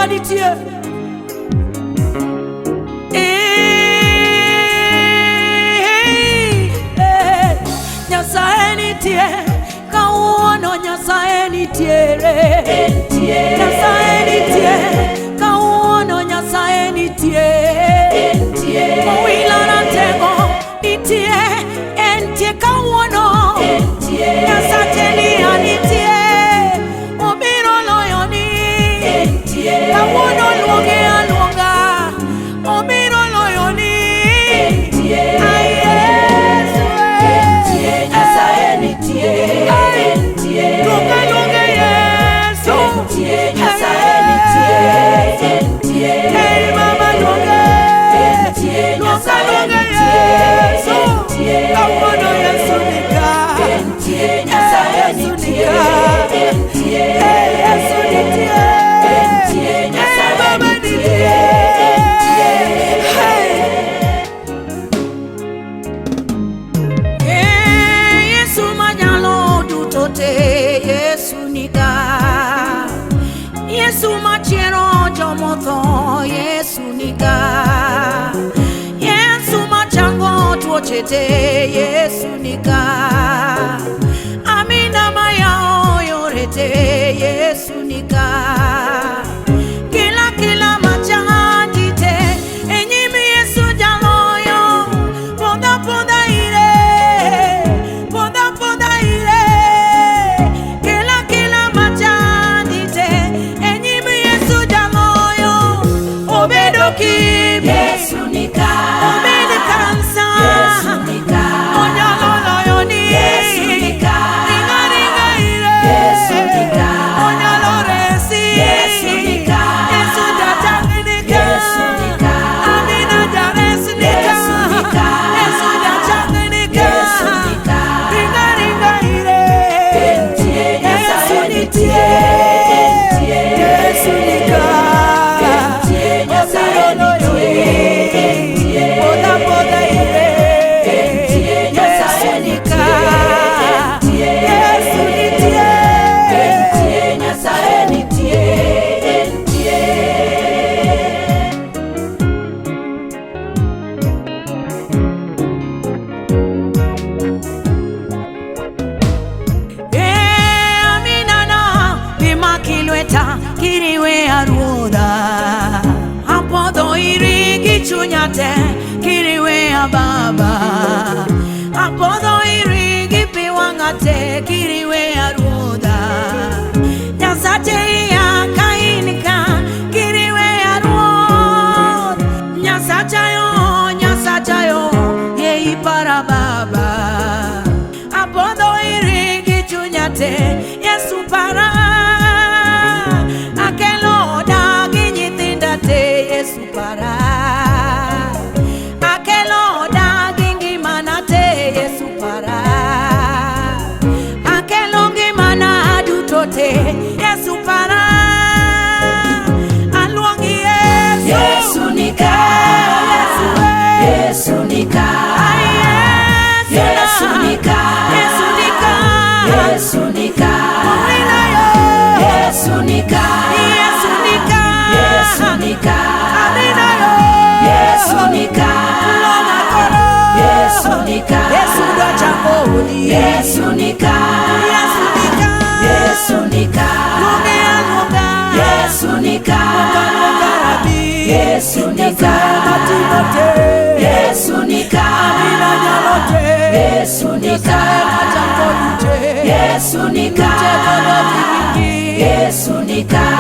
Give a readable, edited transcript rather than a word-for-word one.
nitie. Nyasaye nitie, kauono Nyasaye nitiere. Nyasaye nitie, kauono Nyasaye nitiere. Mawila na tego nitie, entie kauono. Nyasaye nitie, obiro loyo ni. Kauono luonge aluonga, obiro loyo ni. Yesu machero jomotho, Yesu nika. Yesu machango tuochete, Yesu nika. Amina maya oyorete, Yesu nika. Kila machanjite, enyimi Yesu jaloyo. Poda ire, poda ire. Kila machanjite, enyimi Yesu jaloyo. Obedo kimi, Yesu nika. Obedo kansa, Yesu nika. Onyalo loyo ni, Yesu nika. Ringa ire, Yesu nika. Onyalo resi, Yesu nika. Yesu dachanginika, Yesu nika. Amina jaresi nika, Yesu nika. Yesu dachanginika, Yesu nika. Ringa ire, Yesu nitie, Yesu nika. Poda ire, Yesu nika. Yesu nitie, Nyasaye nitie. Amina na bimakilweta kiriwe aruoda. Apodho irigi chunyate kiriwe ababa. Apodho irigi piwangate kiriwe aruoda. Nyasache ya kainika kiriwe aruod. Nyasachayo ye ipara baba. Apodho irigi chunyate Yesu para. Akelo dagi nyithindate Yesu para. Akelo dagi ngimanate Yesu para. Akelo ngimana dutote Yesu para. Aluongi Yesu, Yesu nika. Yesu nika. Yesu nika. Yesu nika. Yesu nika. Yesu nika. Yesu nika. Yesu nika. Amina yo. Yesu nika. Yesu nika. Yesu dachangi. Yesu nika. Yesu nika. Yesu nika. Luonga. Yesu nika. Yesu nika. Yesu nika. Amina nyalote. Yesu nika. Yesu nika. Yesu nika.